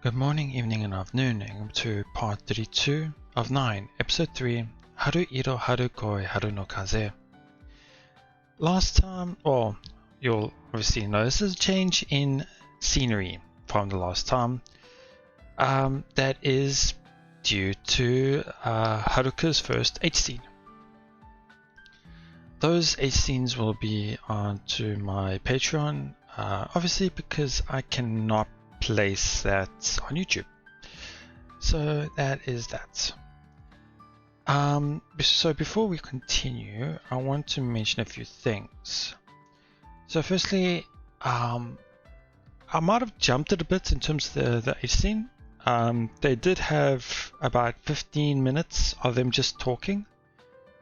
Good morning, evening, and afternoon to part 32 of 9, episode 3, Harui ro haru koi haru no kaze. Last time, well, you'll obviously notice a change in scenery from the last time. That is due to Haruka's first H scene. Those H scenes will be onto my Patreon, obviously because I cannot place that on YouTube. So that is that. So before we continue, I want to mention a few things. So firstly, I might have jumped it a bit in terms of the H scene. They did have about 15 minutes of them just talking.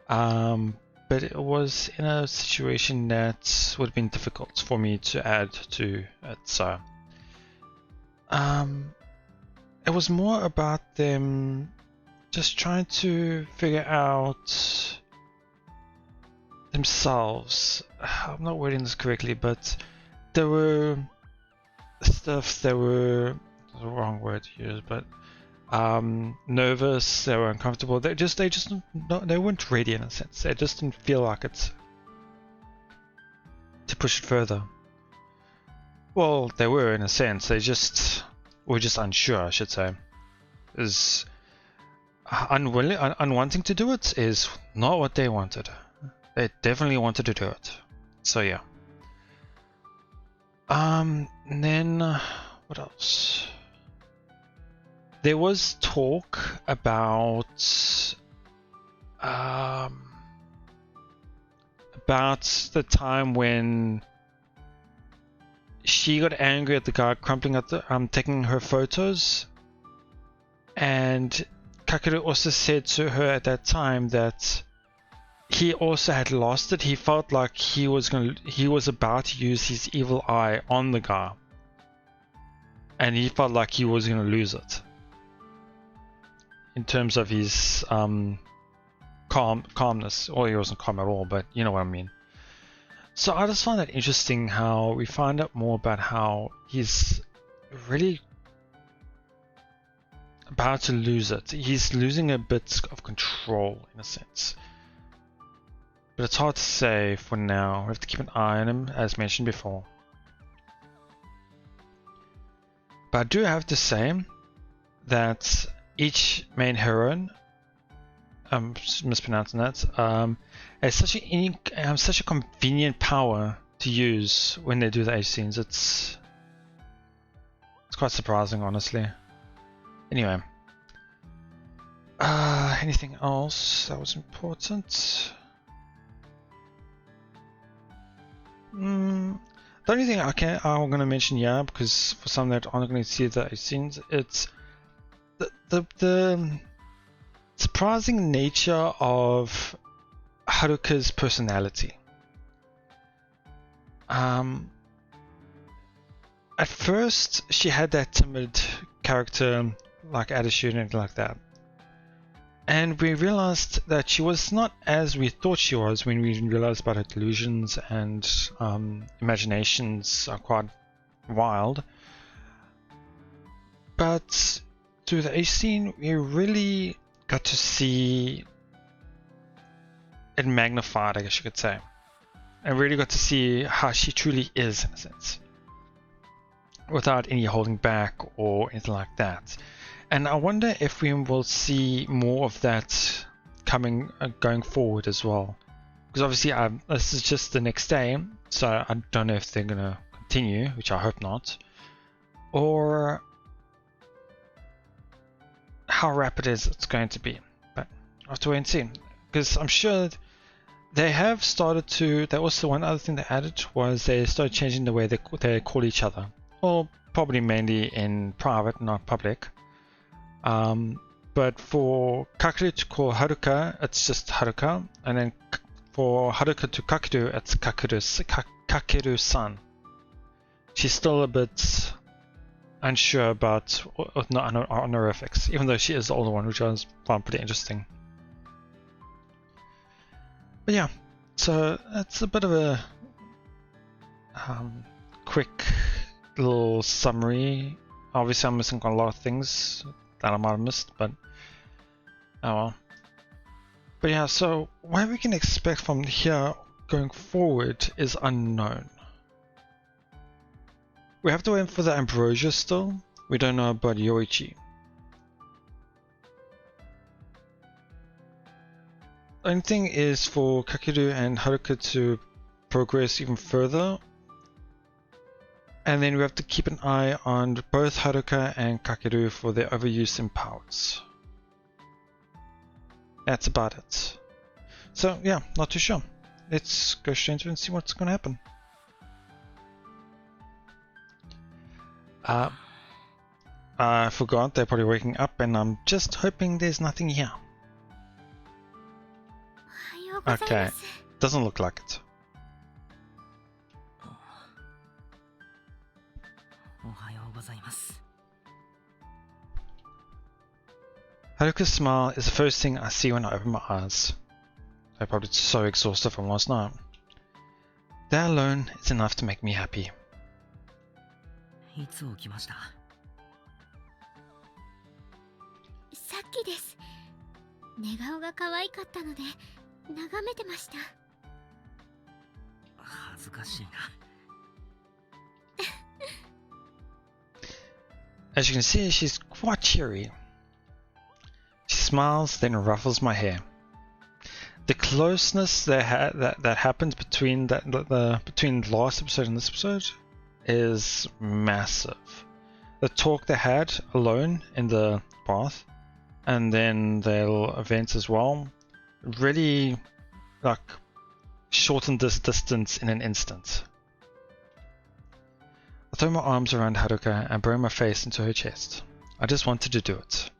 But it was in a situation that would have been difficult for me to add to it. So it was more about them just trying to figure out themselves. I'm not wording this correctly, but there were stuff that were the wrong word to use, but nervous, they were uncomfortable, they weren't ready in a sense. They just didn't feel like it to push it further. Well, they were in a sense, they were just unsure, I should say. Is unwanting to do it is not what they wanted. They definitely wanted to do it. So yeah. And then what else? There was talk about the time when she got angry at the guy crumpling up taking her photos, and Kakeru also said to her at that time that he also had lost it. He felt like he was about to use his evil eye on the guy, and he felt like he was going to lose it in terms of his calmness. Or he wasn't calm at all, but you know what I mean. So I just find that interesting how we find out more about how he's really about to lose it. He's losing a bit of control in a sense. But it's hard to say for now. We have to keep an eye on him, as mentioned before. But I do have to say that each main heroine, I'm mispronouncing that, has such a convenient power to use when they do the H scenes. It's quite surprising, honestly. Anyway, anything else that was important? The only thing I'm going to mention here, because for some that aren't going to see the H scenes, it's the surprising nature of Haruka's personality. At first, she had that timid character, like attitude and everything like that. And we realized that she was not as we thought she was when we realized about her delusions and imaginations are quite wild. But through the H scene, we really got to see it magnified, I guess you could say. And really got to see how she truly is, in a sense, without any holding back or anything like that. And I wonder if we will see more of that going forward as well. Because obviously this is just the next day, so I don't know if they're going to continue, which I hope not. Or how rapid it's going to be. But I'll have to wait and see. Because I'm sure they have started to... Also, one other thing they added was they started changing the way they call each other. Well, probably mainly in private, not public. But for Kakeru to call Haruka, it's just Haruka, and then for Haruka to Kakeru, it's Kakeru-san. She's still a bit unsure about honorifics, even though she is the older one, which I found pretty interesting. But yeah, so that's a bit of a quick little summary Obviously, I'm missing a lot of things that I might have missed, but oh well. But yeah, so what we can expect from here going forward is unknown. We have to wait for the Ambrosia still. We don't know about Yoichi. The only thing is for Kakeru and Haruka to progress even further. And then we have to keep an eye on both Haruka and Kakeru for their overuse in powers. That's about it. So yeah, not too sure. Let's go straight into it and see what's going to happen. I forgot, they're probably waking up and I'm just hoping there's nothing here. Okay, doesn't look like it. Haruka's smile is the first thing I see when I open my eyes. I'm probably so exhausted from last night. That alone is enough to make me happy. いつ起きました？さっきです。寝顔が可愛かったので眺めてました。恥ずかしいな。 As you can see, she's quite cheery. She smiles, then ruffles my hair. The closeness that happens between between the last episode and this episode is massive. The talk they had alone in the bath, and then their events as well, really like shortened this distance in an instant. I throw my arms around Haruka and bury my face into her chest. I just wanted to do it.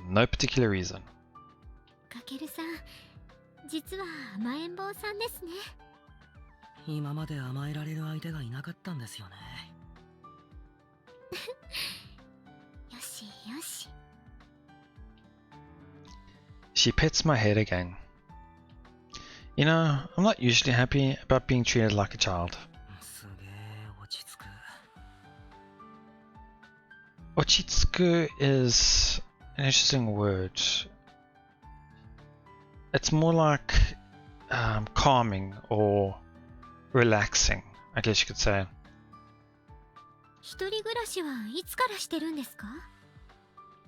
No particular reason. Kakeruさん、実は甘えん坊さんですね。今まで甘えられる相手がいなかったんですよね。よしよし。She pets my head again. You know, I'm not usually happy about being treated like a child. すげえ落ち着く。Ochitsuku is an interesting word. It's more like calming or relaxing, I guess you could say. 一人暮らしはいつからしてるんですか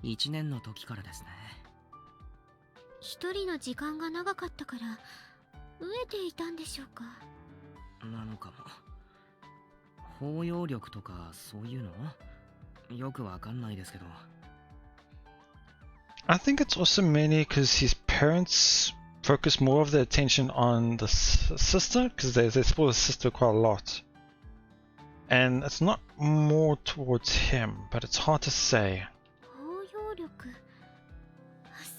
？1年の時からですね。一人の時間が長かったから飢えていたんでしょうか？なのかも。包容力とかそういうの？よくわかんないですけど。I think it's also mainly because his parents focus more of their attention on the sister, because they spoil the sister quite a lot. And it's not more towards him, but it's hard to say. 包容力。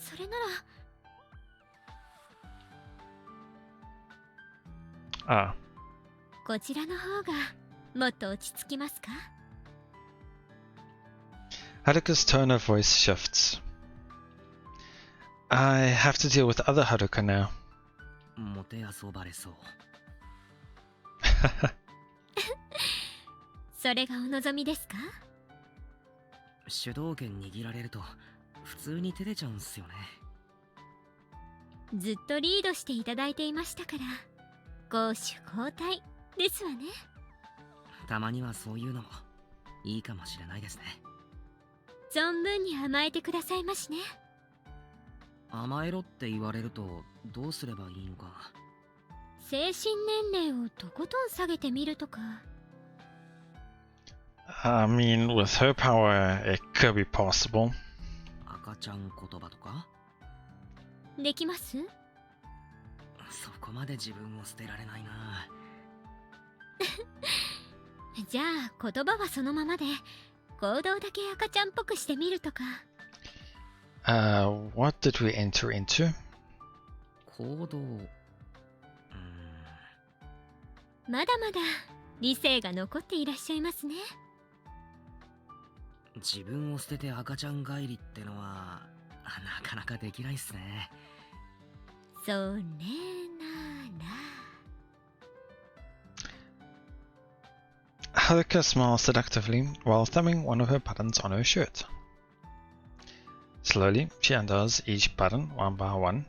それなら。Ah. こちらの方がもっと落ち着きますか？ Haruka's tone of voice shifts. I have to deal with other Haruka now. もてあそばれそう。それがお望みですか？主導権握られると普通に照れちゃうんすよね。ずっとリードしていただいていましたから攻守交代ですわね。たまにはそういうのもいいかもしれないですね。存分に甘えてくださいましね。甘えろって言われるとどうすればいいのか。精神年齢をとことん下げてみるとか。I mean, with her power, it could be possible. 赤ちゃん言葉とか？できます？そこまで自分を捨てられないな。じゃあ言葉はそのままで行動だけ赤ちゃんっぽくしてみるとか。What did we enter into? 行動。まだまだ理性が残っていらっしゃいますね。自分を捨てて赤ちゃん帰りってのはなかなかできないっすね。それなら。Haruka smiles seductively while thumbing one of her buttons on her shirt. Slowly, she undoes each button one by one.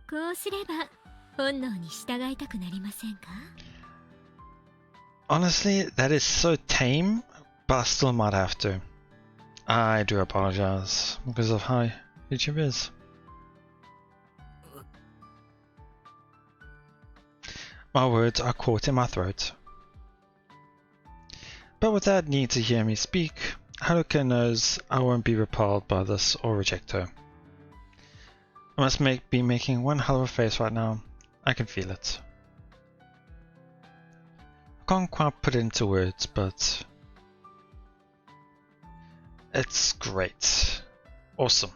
こうすれば本能に従いたくなりませんか？ Honestly, that is so tame, but I still might have to. I do apologize because of how YouTube is. My words are caught in my throat. But without needing to hear me speak, Haruka knows I won't be repelled by this or reject her. I must be making one hell of a face right now. I can feel it. I can't quite put it into words, but it's great. Awesome.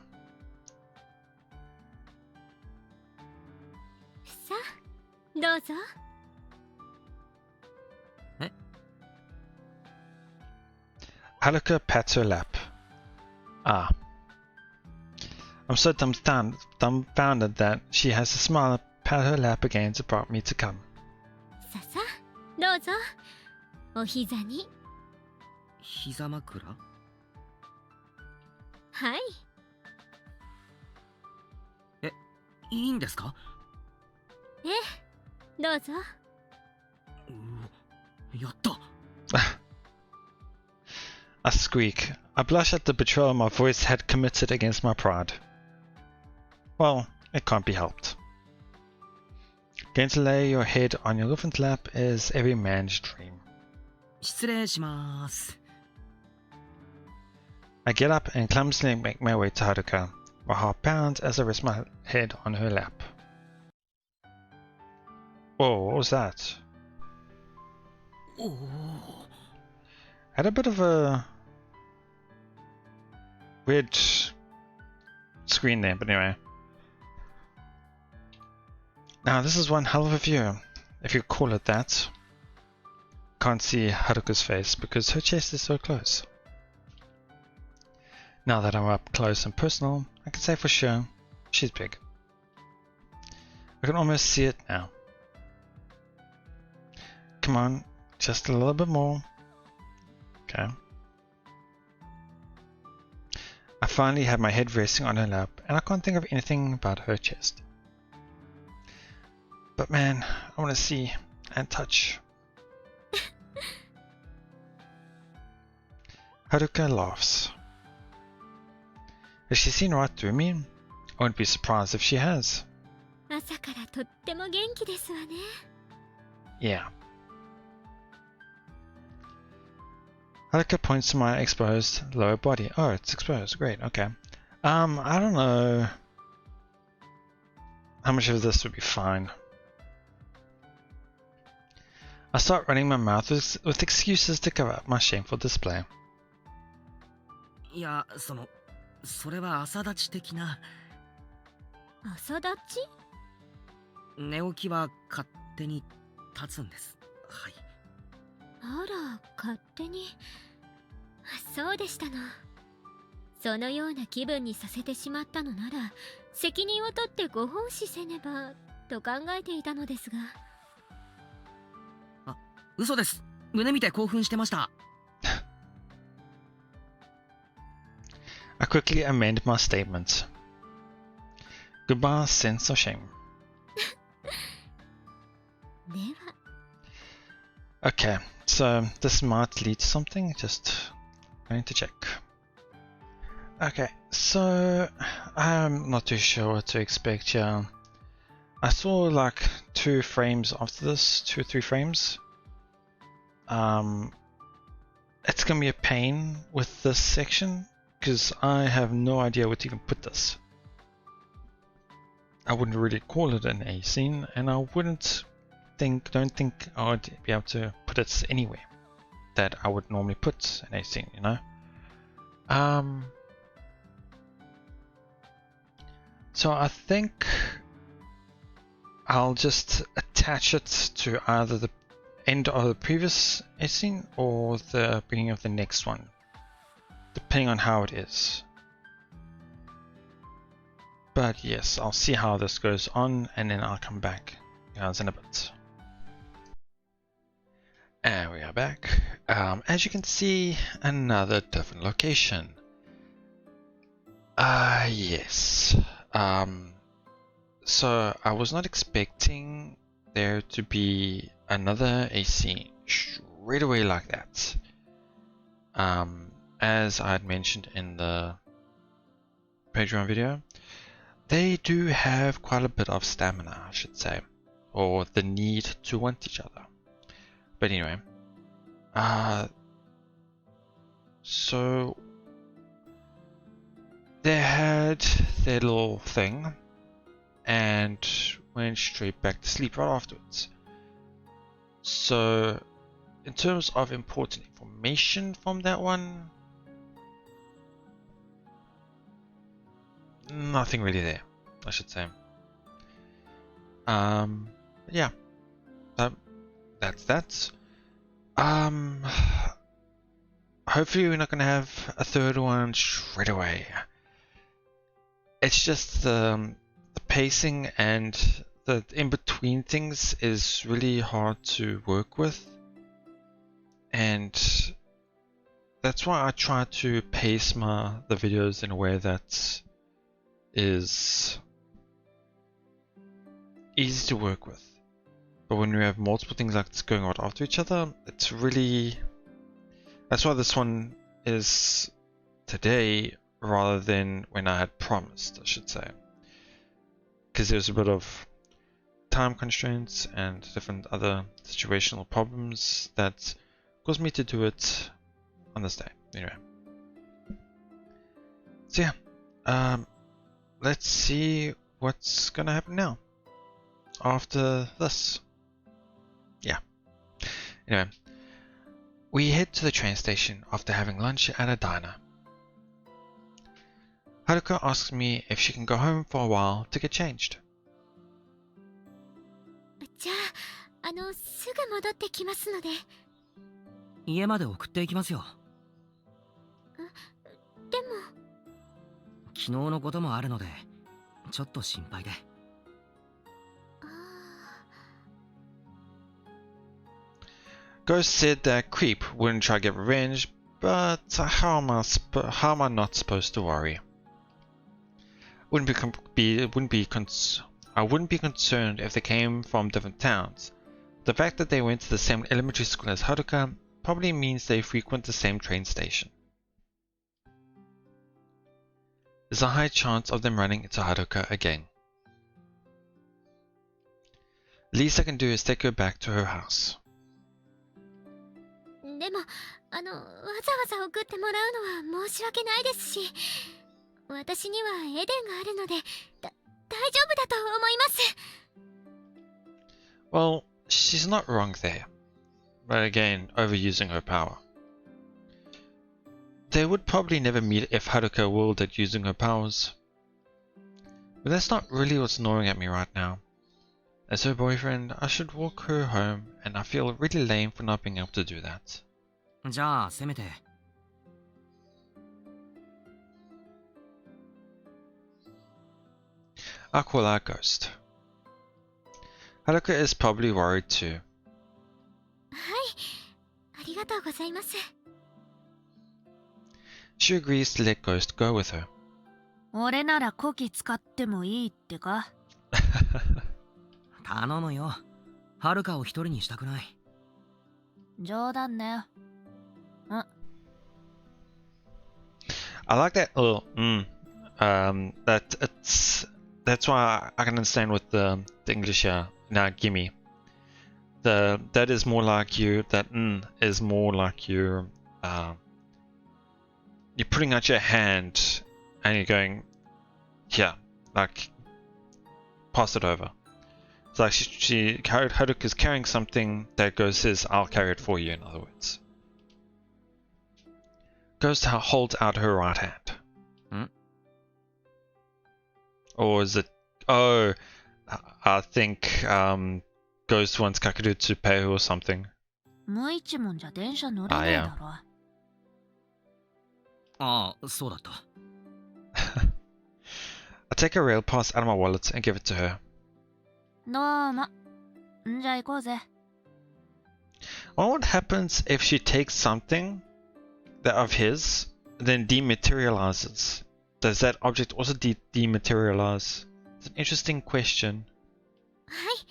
さあ、どうぞ。Haruka pats her lap. Ah. I'm so dumbfounded that she has to smile and pat her lap again to prompt me to come. ささ、どうぞ。お膝に。膝枕？はい。いいんですか？ええ、どうぞ。やった。I squeak. I blush at the betrayal my voice had committed against my pride. Well, it can't be helped. Going to lay your head on your girlfriend's lap is every man's dream. 失礼します。I get up and clumsily make my way to Haruka. My heart pounds as I rest my head on her lap. Whoa, what was that? Had a bit of a weird screen there, but anyway. Now this is one hell of a view, if you call it that. Can't see Haruka's face because her chest is so close. Now that I'm up close and personal, I can say for sure, she's big. I can almost see it now. Come on, just a little bit more. Okay. I finally have my head resting on her lap, and I can't think of anything about her chest. But man, I want to see and touch. Haruka laughs. Has she seen right through me? I wouldn't be surprised if she has. 朝からとっても元気ですわね。Yeah. Haruka points to my exposed lower body. Oh, it's exposed. Great. Okay. I don't know how much of this would be fine. I start running my mouth with excuses to cover up my shameful display. いや、それは朝立ち的な。朝立ち？寝起きは勝手に立つんです。はい。あら、勝手に。そうでしたの。そのような気分にさせてしまったのなら、責任を取ってご奉仕せねばと考えていたのですが。あ、嘘です。胸見て興奮してました。I quickly amend my statement. Goodbye, sense of shame. では。Okay, so this might lead to something. Just going to check. Okay, so I'm not too sure what to expect here. I saw like 2 frames after this, 2 or 3 frames. It's gonna be a pain with this section because I have no idea where to even put this. I wouldn't really call it an A scene, and I don't think I would be able to put it anywhere that I would normally put an A scene, you know? So I think I'll just attach it to either the end of the previous A scene or the beginning of the next one, depending on how it is. But yes, I'll see how this goes on and then I'll come back guys in a bit. And we are back. As you can see, another different location. Yes. So I was not expecting there to be another AC straight away like that. As I had mentioned in the Patreon video, they do have quite a bit of stamina, I should say, or the need to want each other. But anyway, so they had their little thing and went straight back to sleep right afterwards. So in terms of important information from that one, nothing really there, I should say. Yeah, that's that. Hopefully we're not gonna have a third one straight away. It's just the pacing and the in-between things is really hard to work with, and that's why I try to pace the videos in a way that is easy to work with. But when we have multiple things like this going on after each other, it's really... That's why this one is today rather than when I had promised, I should say. Because there's a bit of time constraints and different other situational problems that caused me to do it on this day. Anyway. So yeah, let's see what's gonna happen now after this. Yeah. Anyway, we head to the train station after having lunch at a diner. Haruka asks me if she can go home for a while to get changed. じゃあ、すぐ戻ってきますので。家まで送っていきますよ。でも。昨日のこともあるので、ちょっと心配で。Ghost said that Creep wouldn't try to get revenge, but how am I not supposed to worry? I wouldn't be concerned if they came from different towns. The fact that they went to the same elementary school as Haruka probably means they frequent the same train station. There's a high chance of them running into Haruka again. The least I can do is take her back to her house. でも、わざわざ送ってもらうのは申し訳ないですし、私にはエデンがあるので、大丈夫だと思います。Well, she's not wrong there, but again, overusing her power. They would probably never meet if Haruka willed at using her powers. But that's not really what's gnawing at me right now. As her boyfriend, I should walk her home, and I feel really lame for not being able to do that. じゃあ、せめて。I call her Ghost. Haruka is probably worried too. はい、ありがとうございます。She agrees to let Ghost go with her. 俺ならこき使ってもいいってか？頼むよ。はるかを一人にしたくない。冗談だよ。I like that little that's why I can understand with the English here. Now gimme. That is more like you, that is more like you're putting out your hand and you're going, yeah, like pass it over. It's like Haruka is carrying something that Ghost says, I'll carry it for you, in other words. Ghost holds out her right hand. Or is it... Oh, I think Ghost wants Kakeru to pay her or something. 無一文じゃ電車乗れないだろ。ああ、そうだった。I take a rail pass out of my wallet and give it to her. どうも。んじゃ行こうぜ。wonder what happens if she takes something that of his, then dematerializes. Does that object also dematerialize? It's an interesting question. はい。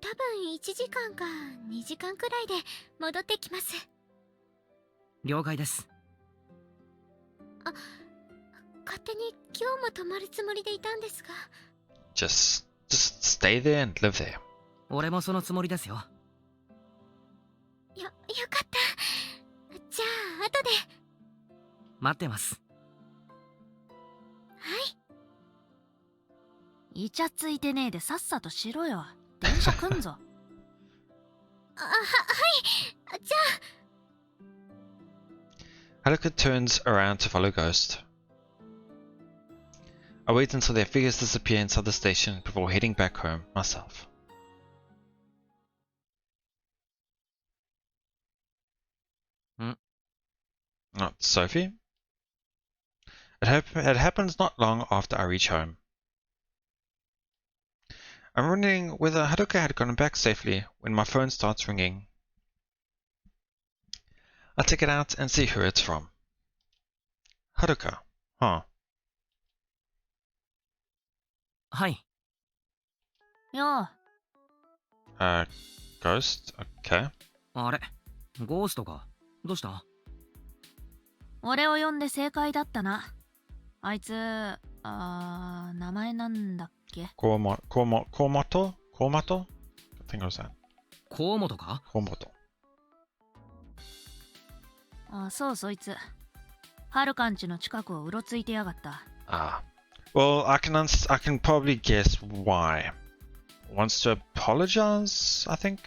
多分1時間か2時間くらいで戻ってきます。了解です。勝手に今日も泊まるつもりでいたんですが。Just stay there and live there. 俺もそのつもりですよ。よかった。じゃあ後で。待ってます。はい。イチャついてねえでさっさとしろよ。電車来んぞ。はい。じゃあ。Haruka turns around to follow Ghost. I wait until their figures disappear inside the station before heading back home myself. Not Sophie? It happens not long after I reach home. I'm wondering whether Haruka had gotten back safely when my phone starts ringing. I take it out and see who it's from. Haruka. Huh. はい。よう。Ghost? Okay. あれ、ゴーストか。どうした？俺を呼んで正解だったな。あいつ、名前なんだっけ？Komoto? I think it was that. 河本か？ Komoto. そうそいつ。はるかんちの近くをうろついてやがった。Ah. Well, I can probably guess why. Wants to apologize, I think.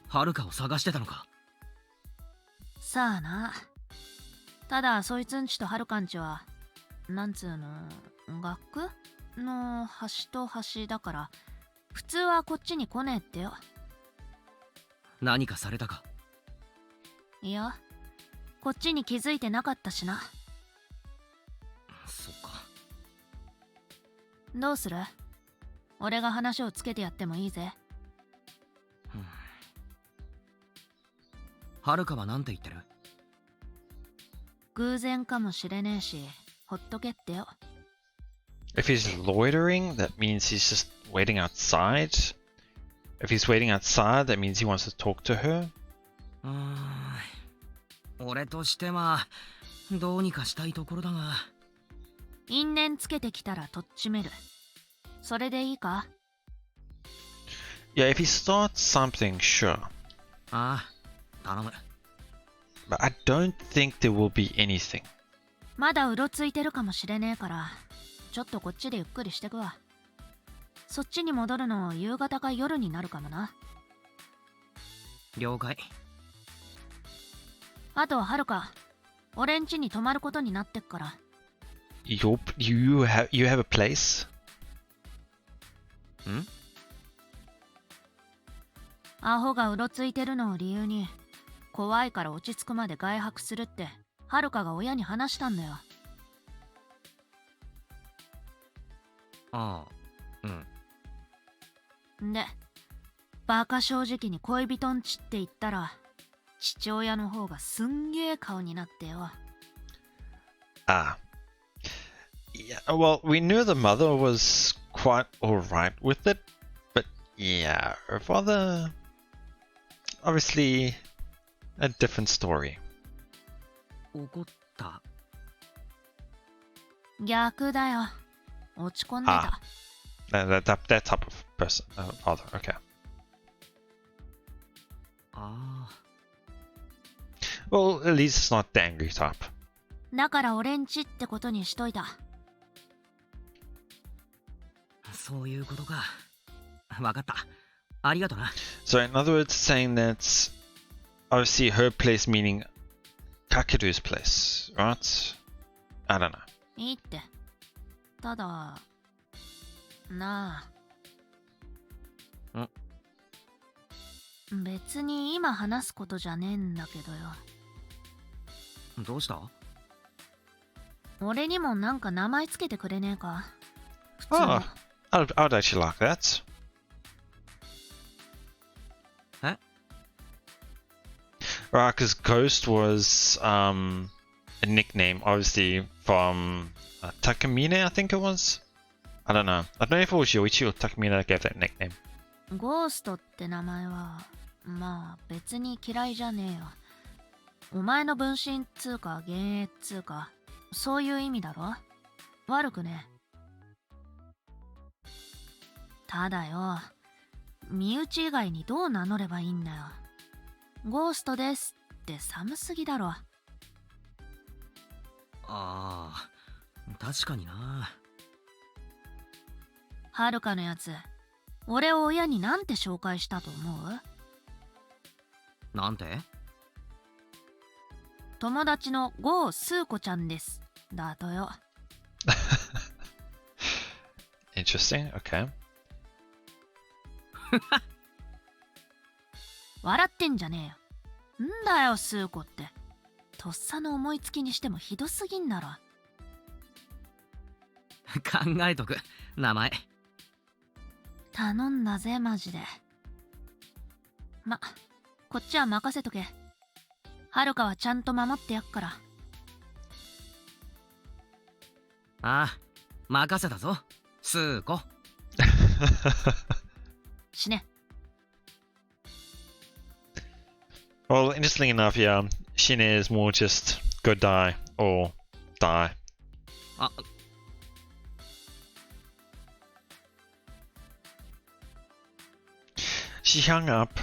はるかを探してたのか。さあな。ただそいつんちとはるかんちはなんつうの学の端と端だから普通はこっちに来ねえってよ。何かされたか？いやこっちに気づいてなかったしな。そっか。どうする？俺が話をつけてやってもいいぜ。はるかはなんて言ってる？偶然かもしれねえしほっとけってよ。If he's loitering, that means he's just waiting outside. If he's waiting outside, that means he wants to talk to her. 俺としてはどうにかしたいところだが。因縁つけてきたらとっちめる。それでいいか？ Yeah, if he starts something, sure. ああ、頼む。But I don't think there will be anything. まだうろついてるかもしれねえからちょっとこっちでゆっくりしてくわ。そっちに戻るの夕方か夜になるかもな。了解。あとははるか俺ん家に泊まることになってっから。You have a place? ん？アホがうろついてるのを理由に怖いから落ち着くまで外泊するってはるかが親に話したんだよ。ああ、うん。でバカ正直に恋人んちって言ったら父親の方がすんげえ顔になってよ。Ah. Yeah, well, we knew the mother was quite alright with it, but yeah, her father, obviously a different story. 怒った。逆だよ。落ち込んでた。That type of person, father, okay. ああ。Well, at least it's not the angry type. だから俺んちってことにしといた。そういうことか。わかった。ありがとな。So in other words, saying that obviously her place meaning Kakeru's place, right? I don't know. いいって。ただなあ。別に今話すことじゃねえんだけどよ。どうした？俺にもなんか名前つけてくれねえか？普通に。Oh, I'd actually like that. Right, because Ghost was a nickname, obviously, from Takamine, I think it was. I don't know. I don't know if it was Yoichi or Takamine that gave that nickname. ゴーストって名前はまあ別に嫌いじゃねえよ。お前の分身っつうか幻影っつうかそういう意味だろ。悪くね。ただよ、身内以外にどう名乗ればいいんだよ。ゴーストですって寒すぎだろ。ああ、確かにな。はるかのやつ、俺を親になんて紹介したと思う？なんて？友達のゴースーコちゃんですだとよ。Interesting, okay. 笑ってんじゃねえよ。んだよスーコって。とっさの思いつきにしてもひどすぎんだろ。考えとく、名前。頼んだぜマジで。ま、こっちは任せとけ。はるかはちゃんと守ってやっから。ああ、任せたぞ、スーコ。死ね。Well, interestingly enough, yeah, Shine is more just go die or die. あ、She hung up.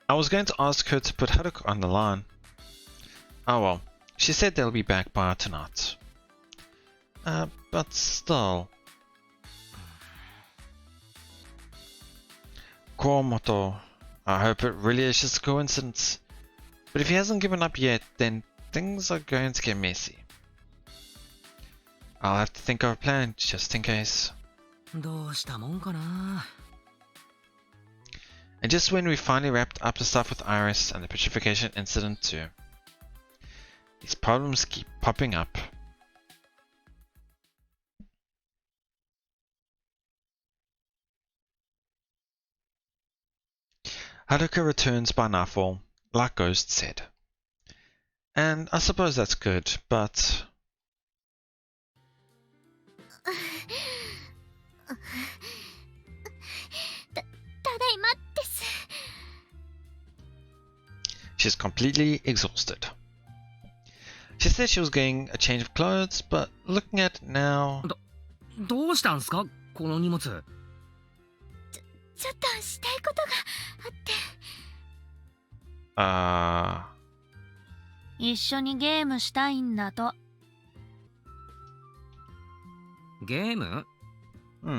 I was going to ask her to put Haruka on the line. Oh well, she said they'll be back by tonight. But still. Komoto, I hope it really is just a coincidence. But if he hasn't given up yet, then things are going to get messy. I'll have to think of a plan just in case. どうしたもんかな。And just when we finally wrapped up the stuff with Iris and the petrification incident too. These problems keep popping up. Haruka returns by nightfall, like Ghost said. And I suppose that's good, but... ただいまです。 She's completely exhausted. She said she was getting a change of clothes, but looking at it now... どうしたんすか、この荷物。ちょっとしたいことがあって。一緒にゲームしたいんだと。ゲーム？テ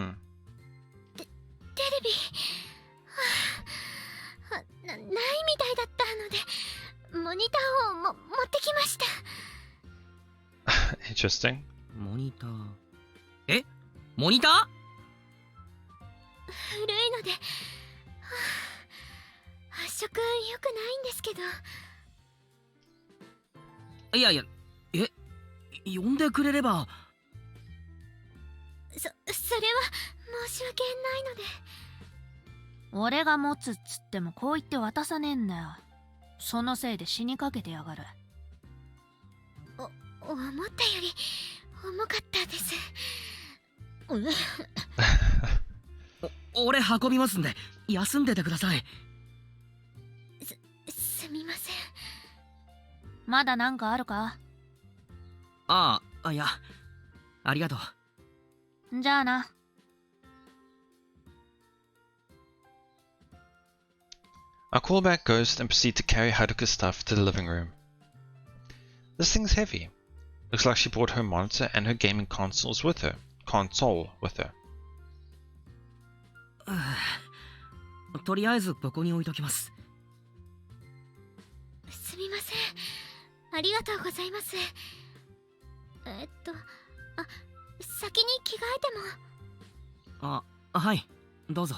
レビ、ないみたいだったので、モニターを持ってきました。Interesting. モニター。え？モニター？古いので、発色良くないんですけど。いやいや、呼んでくれれば。それは申し訳ないので。俺が持つっつってもこう言って渡さねえんだよ。そのせいで死にかけてやがる。思ったより重かったです。俺運びますんで休んでてください。すみません。まだなんかあるか？いや、ありがとう。じゃあな。I call back Ghost and proceed to carry Haruka's stuff to the living room. This thing's heavy. Looks like she brought her monitor and her gaming consoles with her. Console with her. とりあえずここに置いときます。すみません。ありがとうございます。先に着替えても。はい、どうぞ。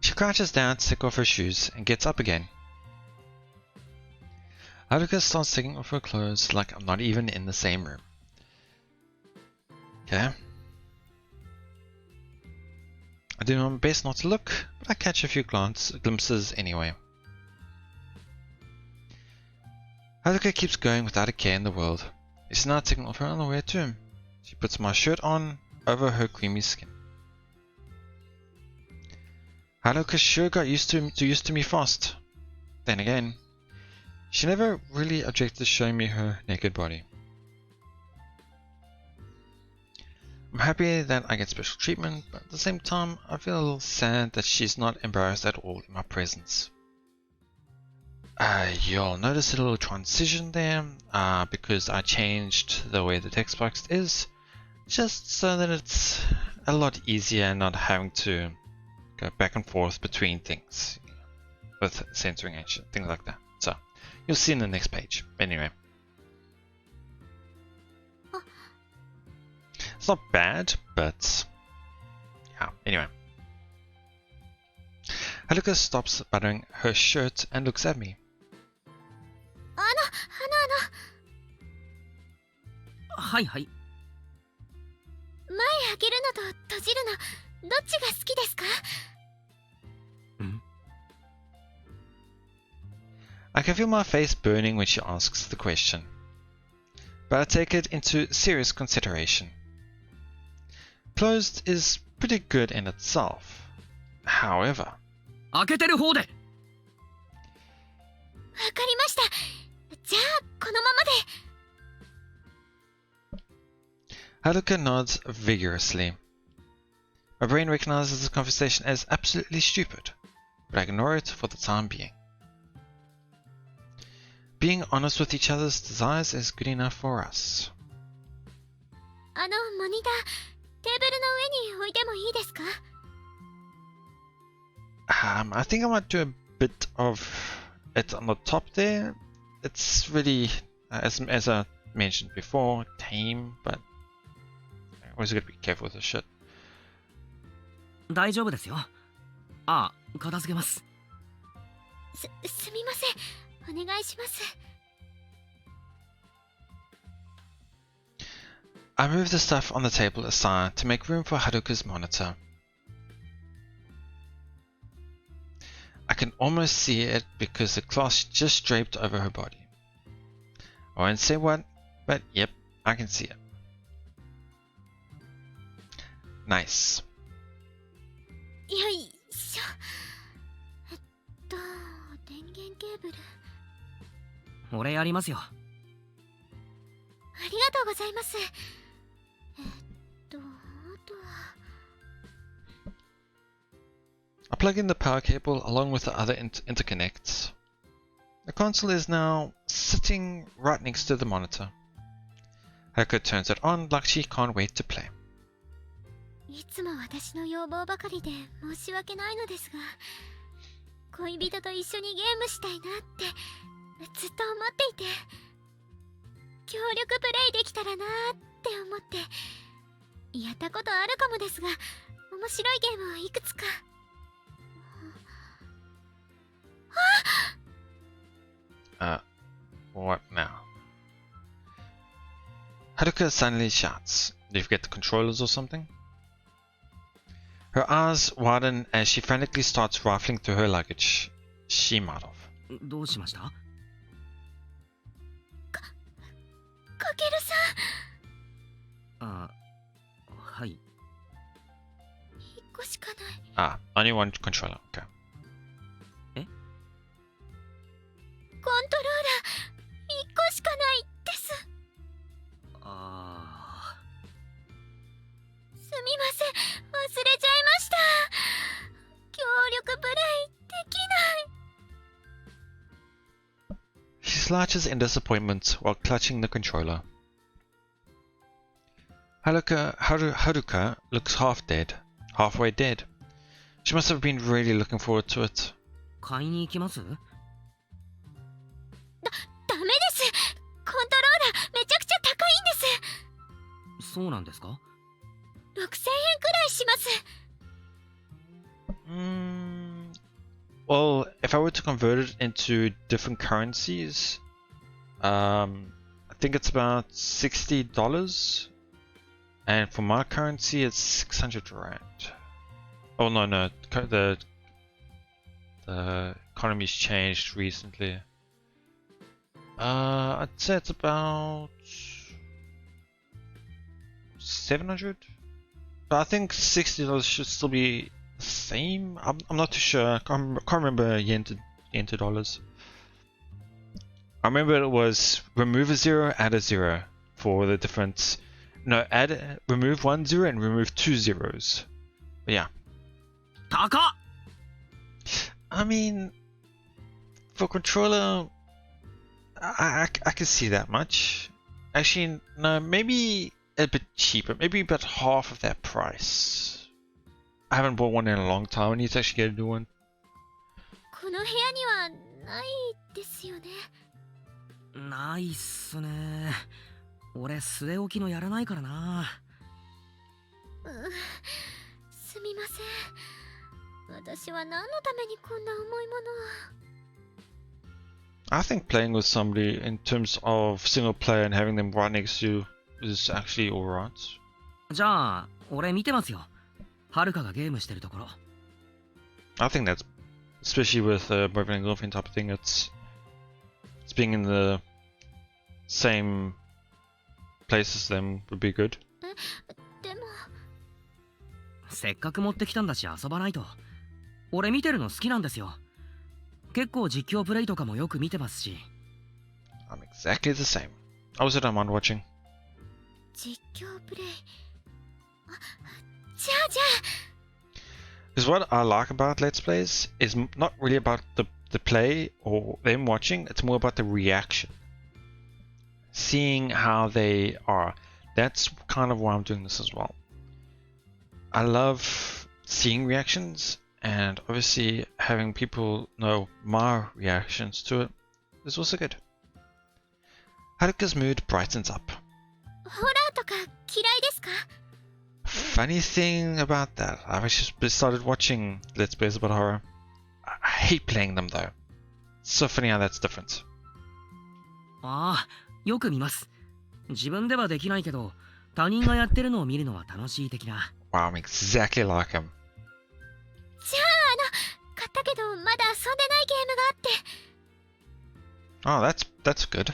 She crouches down to take off her shoes and gets up again. Haruka starts taking off her clothes like I'm not even in the same room. Okay. I do my best not to look, but I catch a few glimpses anyway. Haruka keeps going without a care in the world. It's now taken off her underwear too. She puts my shirt on over her creamy skin. Haruka sure got used to me fast. Then again, she never really objected to showing me her naked body. I'm happy that I get special treatment, but at the same time, I feel a little sad that she's not embarrassed at all in my presence. You'll notice a little transition there, because I changed the way the text box is, just so that it's a lot easier not having to go back and forth between things with censoring and shit, things like that. So, you'll see in the next page. Anyway. It's not bad, but yeah, anyway. Haruka stops buttering her shirt and looks at me. はいはい。前開けるのと閉じるのどっちが好きですか？ I can feel my face burning when she asks the question, but I take it into serious consideration. Closed is pretty good in itself. However, 開けてる方で。わかりました。じゃあこのままで。 Haruka nods vigorously. My brain recognizes this conversation as absolutely stupid, but I ignore it for the time being. Being honest with each other's desires is good enough for us. モニター、テーブルの上に置いてもいいですか？ I think I might do a bit of it on the top there. It's really, as I mentioned before, tame, but always gotta be careful with this shit. 大丈夫ですよ。ああ、片付けます。すみません。お願いします。 I move the stuff on the table aside to make room for Haruka's monitor. I can almost see it because the cloth just draped over her body. I won't say what, but yep, I can see it. Nice. よいしょ。電源ケーブル。俺やりますよ。ありがとうございます。あとは。 I plug in the power cable along with the other interconnects. The console is now sitting right next to the monitor. Haruka turns it on like she can't wait to play. いつも私の要望ばかりで申し訳ないのですが、恋人と一緒にゲームしたいなってずっと思っていて、協力プレイできたらなって思ってやったことあるかもですが、面白いゲームをいくつか。 What now? Haruka suddenly shouts. Did you forget the controllers or something? Her eyes widen as she frantically starts rifling through her luggage. She might have. どうしました？かけるさん。あ、はい。1個しかない。Only one controller. Okay. コントローラー1個しかないです。ああ。すみません、忘れちゃいました。協力プレイできない。 She slouches in disappointment while clutching the controller. Haruka looks halfway dead. She must have been really looking forward to it. 買いに行きます？ダメです。コントローラーめちゃくちゃ高いんです。そうなんですか？ 6000円くらいします。 Well, if I were to convert it into different currencies, I think it's about $60. And for my currency, it's 600 rand. Oh no, the economy's changed recently. I'd say it's about 700. But I think $60 should still be the same. I'm not too sure. Can't remember yen to dollars. I remember it was remove a zero, add a zero for the difference. No, remove 1 0 and remove 2 zeros. But yeah. 高っ I mean, for controller, I can see that much. Actually, no, maybe a bit cheaper. Maybe about half of that price. I haven't bought one in a long time. I need to actually get a new one. この部屋にはないですよね。ないっすね。俺据え置きのやらないからな。すみません。私は何のためにこんな重いものを。I think playing with somebody in terms of single player and having them right next to you is actually alright. じゃあ、俺見てますよ。はるかがゲームしてるところ。I think that's, especially with a boyfriend and girlfriend type of thing, it's being in the same place as them would be good. でも。せっかく持ってきたんだし遊ばないと。俺見てるの好きなんですよ。結構実況プレイとかもよく見てますし。I'm exactly the same. I also don't mind watching. 実況プレイ。じゃあ。Because what I like about Let's Plays is not really about the play or them watching, it's more about the reaction. Seeing how they are. That's kind of why I'm doing this as well. I love seeing reactions, and obviously having people know my reactions to it is also good. Haruka's mood brightens up. ホラーとか嫌いですか？ Funny thing about that, I've just started watching Let's Plays about horror. I hate playing them though. It's so funny how that's different. ああ、よく見ます。自分ではできないけど、他人がやってるのを見るのは楽しい的な。Wow, I'm exactly like him. じゃあ買ったけどまだ遊んでないゲームがあって。Oh, that's good.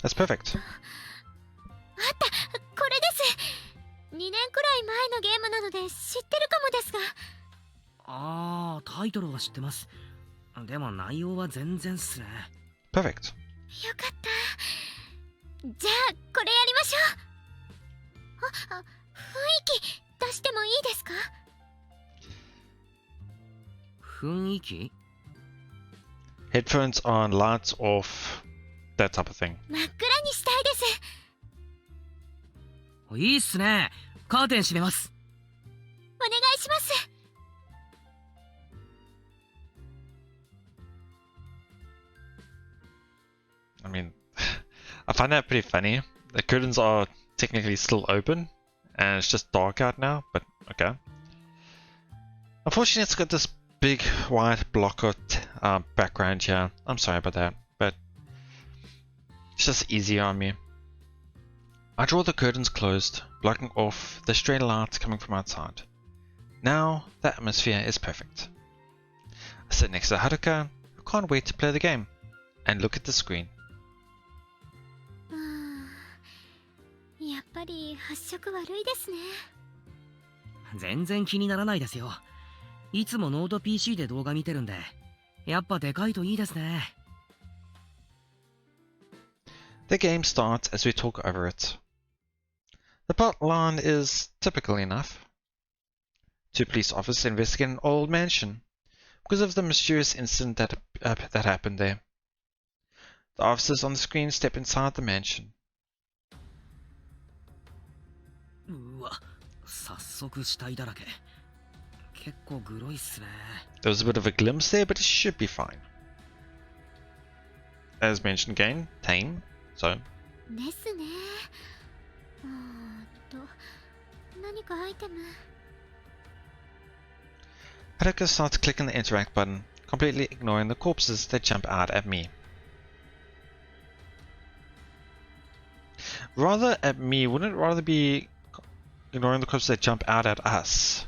That's perfect. あった、これです。2年くらい前のゲームなので知ってるかもですが。ああ、タイトルは知ってます。でも内容は全然っすね。Perfect. よかった。じゃあこれやりましょう。雰囲気出してもいいですか？雰囲気？ Headphones on, lights off, that type of thing. 真っ暗にしたいです。いいっすね。カーテン閉めます。お願いします。I mean, I find that pretty funny. The curtains are technically still open, and it's just dark out now, but okay. Unfortunately, it's got this big white block of background here. I'm sorry about that, but it's just easier on me. I draw the curtains closed, blocking off the stray light coming from outside. Now, the atmosphere is perfect. I sit next to Haruka, who can't wait to play the game, and look at the screen. やっぱり発色悪いですね。全然気にならないですよ。いつもノート PC で動画見てるんで、やっぱでかいといいですね。The game starts as we talk over it. The plot line is typical enough. Two police officers investigate an old mansion because of the mysterious incident that happened there. The officers on the screen step inside the mansion. うわ、早速死体だらけ。結構グロいっすね。There was a bit of a glimpse there, but it should be fine. As mentioned again, tame, so. ですね。何かアイテム。Haruka starts clicking the interact button, completely ignoring the corpses that jump out at me. Rather at me, wouldn't it rather be ignoring the corpses that jump out at us?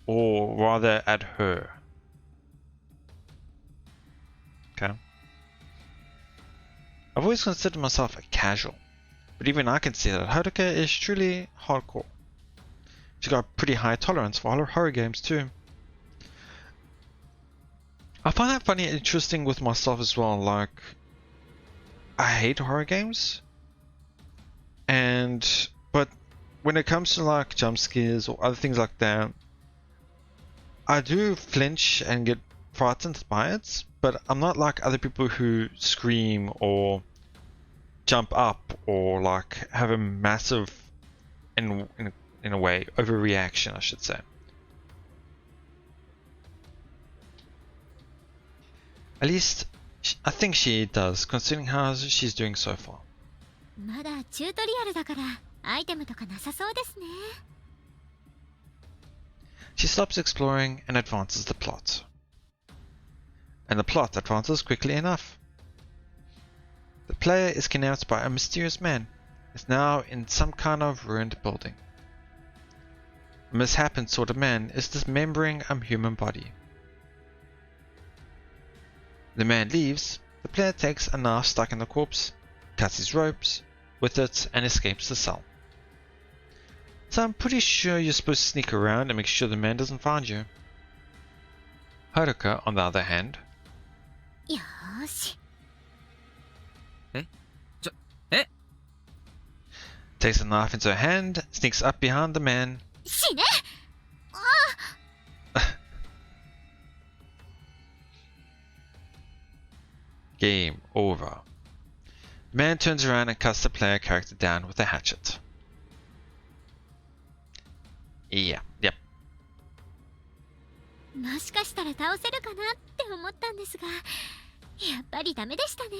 Or rather at her? Okay. I've always considered myself a casual, but even I can see that Haruka is truly hardcore. She's got a pretty high tolerance for horror games too. I find that funny and interesting with myself as well. Like, I hate horror games, but when it comes to like jump scares or other things like that, I do flinch and get frightened by it, but I'm not like other people who scream or jump up or like have a massive, in a way, overreaction, I should say. At least, I think she does, considering how she's doing so far. まだチュートリアルだからアイテムとかなさそうですね。She stops exploring and advances the plot. And the plot advances quickly enough. The player is kidnapped by a mysterious man, is now in some kind of ruined building. A misshapen sort of man is dismembering a human body. The man leaves, the player takes a knife stuck in the corpse, cuts his ropes with it and escapes the cell. So I'm pretty sure you're supposed to sneak around and make sure the man doesn't find you. Haruka, on the other hand, よーし。 takes a knife into her hand, sneaks up behind the man. 死ね。 Game over. The man turns around and cuts the player character down with a hatchet. Yeah, yep. もしかしたら倒せるかなって思ったんですが、やっぱりダメでしたね。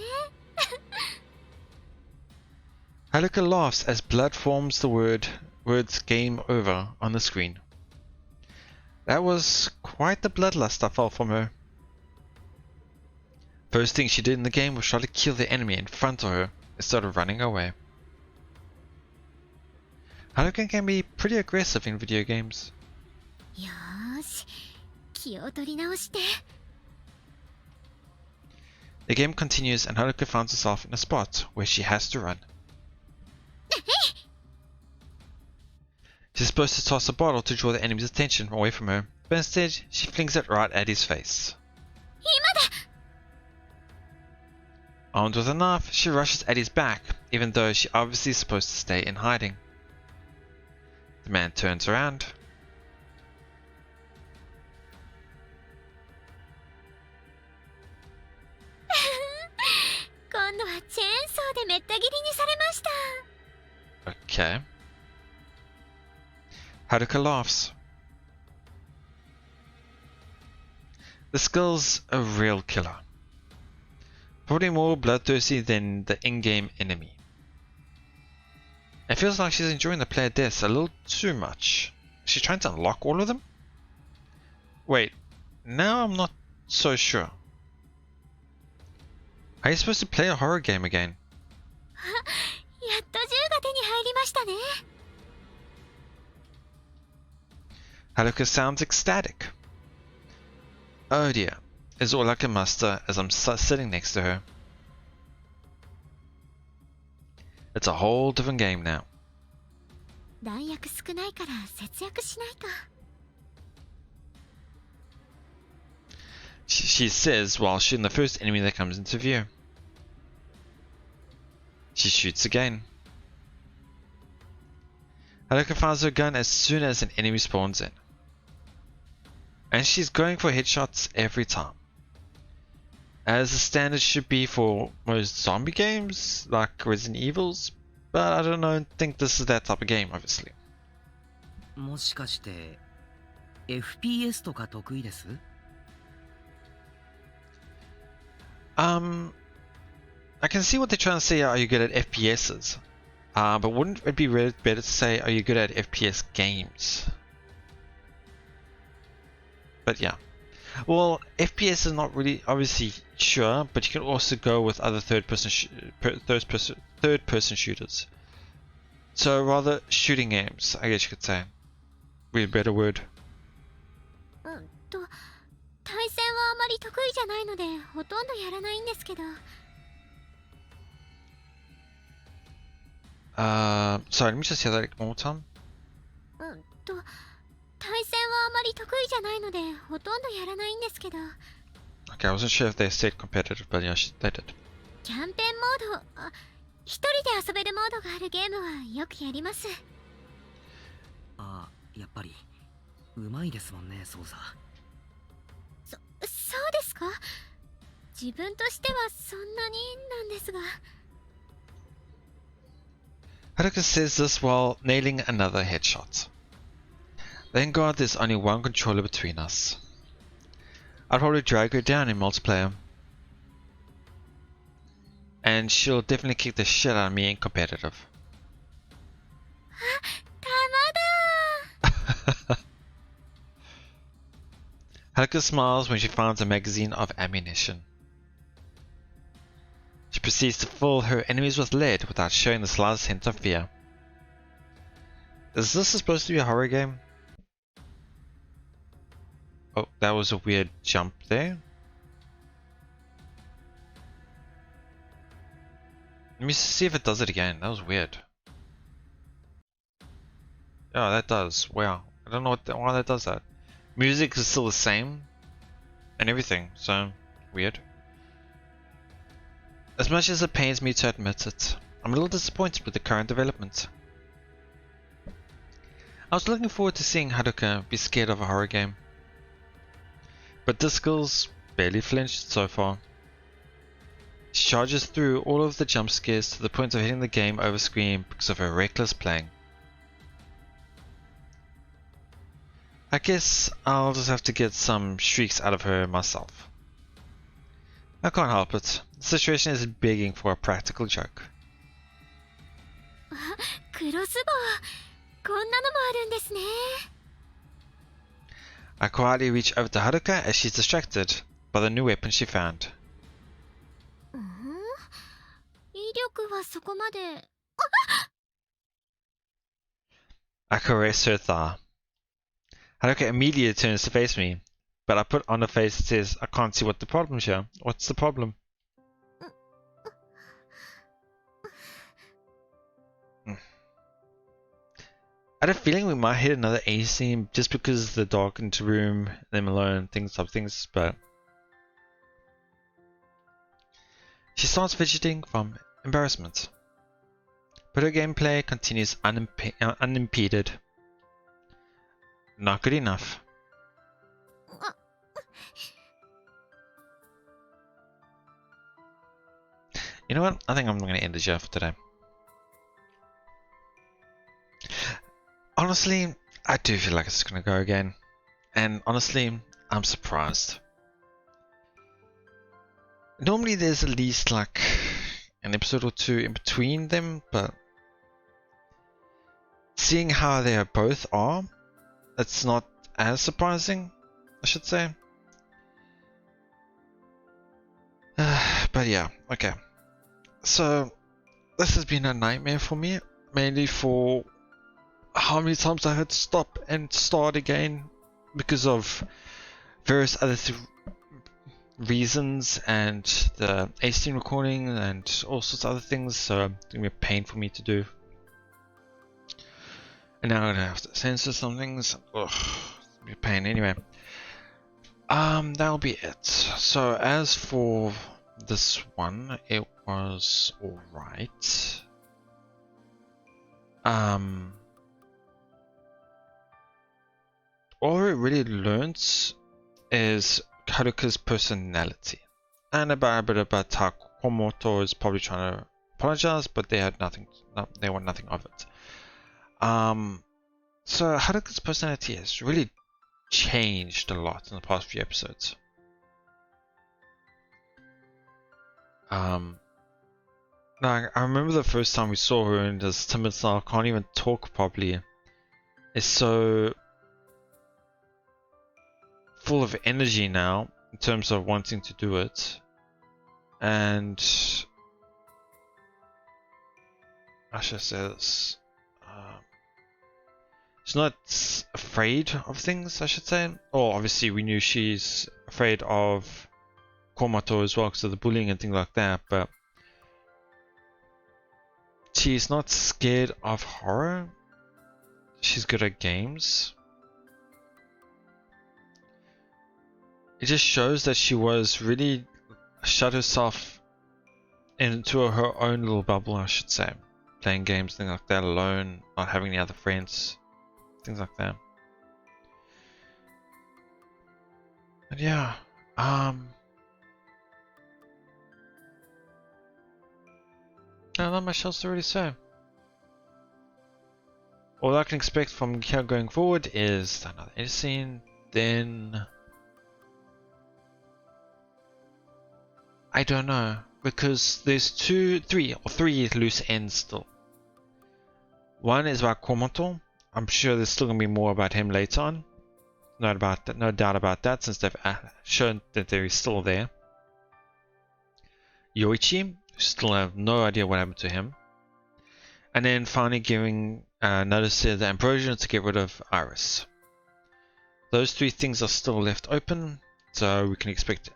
Haruka laughs as blood forms the words game over on the screen. That was quite the bloodlust I felt from her. First thing she did in the game was try to kill the enemy in front of her instead of running away. Haruka can be pretty aggressive in video games. よーし、気を取り直して。 The game continues and Haruka finds herself in a spot where she has to run. She's supposed to toss a bottle to draw the enemy's attention away from her, but instead she flings it right at his face. 今だ。 Armed with a knife, she rushes at his back, even though she obviously is supposed to stay in hiding. The man turns around. 今度はチェーンソーでめった切りにされました。 Okay. Haruka laughs. This girl's a real killer. Probably more bloodthirsty than the in-game enemy. It feels like she's enjoying the player deaths a little too much. Is she trying to unlock all of them? Wait, now I'm not so sure. Are you supposed to play a horror game again? やっと銃が手に入りましたね。 Haruka sounds ecstatic. Oh dear, is all I can muster as I'm sitting next to her. It's a whole different game now. 弾薬少ないから節約しないと。 She says while shooting the first enemy that comes into view. She shoots again. Haruka fires her gun as soon as an enemy spawns in. And she's going for headshots every time. As the standard should be for most zombie games, like Resident Evils, but I don't think this is that type of game, obviously. もしかして FPS とか得意です？ I can see what they're trying to say, are you good at FPSs? But wouldn't it be better to say, are you good at FPS games? But yeah. Well, FPS is not really obviously sure, but you can also go with other third-person shooters. So rather shooting games, I guess you could say. Be a better word. 対戦はあまり得意じゃないのでほとんどやらないんですけど。Sorry, let me just hear that one more time. 対戦はあまり得意じゃないのでほとんどやらないんですけど。 Okay, I wasn't sure if they stayed competitive, but yeah, they did. キャンペーンモード、一人で遊べるモードがあるゲームはよくやります。あ、やっぱりうまいですもんね、操作。そうですか？自分としてはそんなになんですが。Haruka says this while nailing another headshot. Thank God there's only one controller between us. I'd probably drag her down in multiplayer. And she'll definitely kick the shit out of me in competitive. たまだ。 Haruka smiles when she finds a magazine of ammunition. She proceeds to fill her enemies with lead without showing the slightest hint of fear. Is this supposed to be a horror game? Oh, that was a weird jump there. Let me see if it does it again. That was weird. Oh, that does. Wow. I don't know why that does that. Music is still the same. And everything. So, weird. As much as it pains me to admit it, I'm a little disappointed with the current development. I was looking forward to seeing Haruka be scared of a horror game. But this girl's barely flinched so far. She charges through all of the jump scares to the point of hitting the game over screen because of her reckless playing. I guess I'll just have to get some shrieks out of her myself. I can't help it. The situation is begging for a practical joke. クロスボウ、こんなのもあるんですね。 I quietly reach over to Haruka as she's distracted by the new weapon she found. 威力はそこまで。 I caress her thigh. Haruka immediately turns to face me, but I put on a face that says, I can't see what the problem's here. What's the problem? I had a feeling we might hit another A scene just because the darkened room, them alone, things, but she starts fidgeting from embarrassment. But her gameplay continues unimpeded. Not good enough. You know what? I think I'm going to end the show for today. Honestly, I do feel like it's going to go again. And honestly, I'm surprised. Normally there's at least like an episode or two in between them, but seeing how they both are, it's not as surprising, I should say. But yeah, okay. So, this has been a nightmare for me, mainly for how many times I had to stop and start again because of various other reasons and the A-Scene recording and all sorts of other things, so it's going to be a pain for me to do. And now I'm going to have to censor some things. Ugh, it's going to be a pain anyway. That'll be it. So as for this one, it was alright. All we really learnt is Haruka's personality, and a bit about how Komoto is probably trying to apologize, but they had nothing. They want nothing of it. So Haruka's personality has really changed a lot in the past few episodes. Now I remember the first time we saw her in this timid style, can't even talk properly. It's so full of energy now in terms of wanting to do it, and I should say this, she's not afraid of things, I should say. Or obviously we knew she's afraid of Komato as well because of the bullying and things like that, but she's not scared of horror. She's good at games. It just shows that she was really shut herself into her own little bubble, I should say. Playing games, things like that, alone, not having any other friends, things like that. But yeah, not much else to really say. All I can expect from here going forward is another edit scene, then I don't know, because there's three loose ends still. One is about Komoto. I'm sure there's still gonna be more about him later on. No doubt about that, since they've shown that they're still there. Yoichi, still have no idea what happened to him. And then finally giving notice to the Ambrosian to get rid of Iris. Those three things are still left open, so we can expect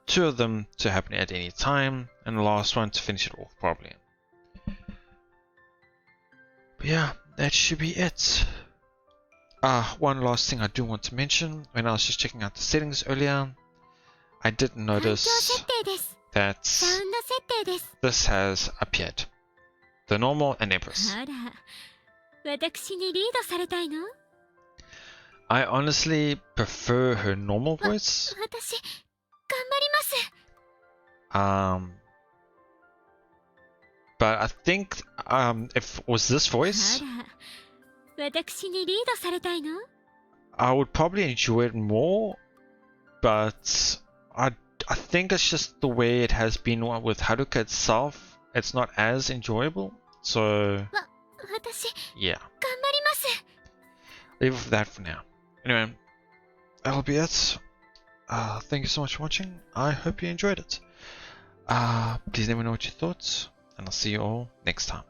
2 of them to happen at any time, and the last one to finish it off probably. But yeah, that should be it. One last thing I do want to mention, when I was just checking out the settings earlier, I did notice that this has appeared. The normal and Empress. I honestly prefer her normal voice. But I think if it was this voice, I would probably enjoy it more, but I think it's just the way it has been with Haruka itself. It's not as enjoyable, so yeah. Leave it for that for now. Anyway, that'll be it. Thank you so much for watching. I hope you enjoyed it. Please let me know what you thought, and I'll see you all next time.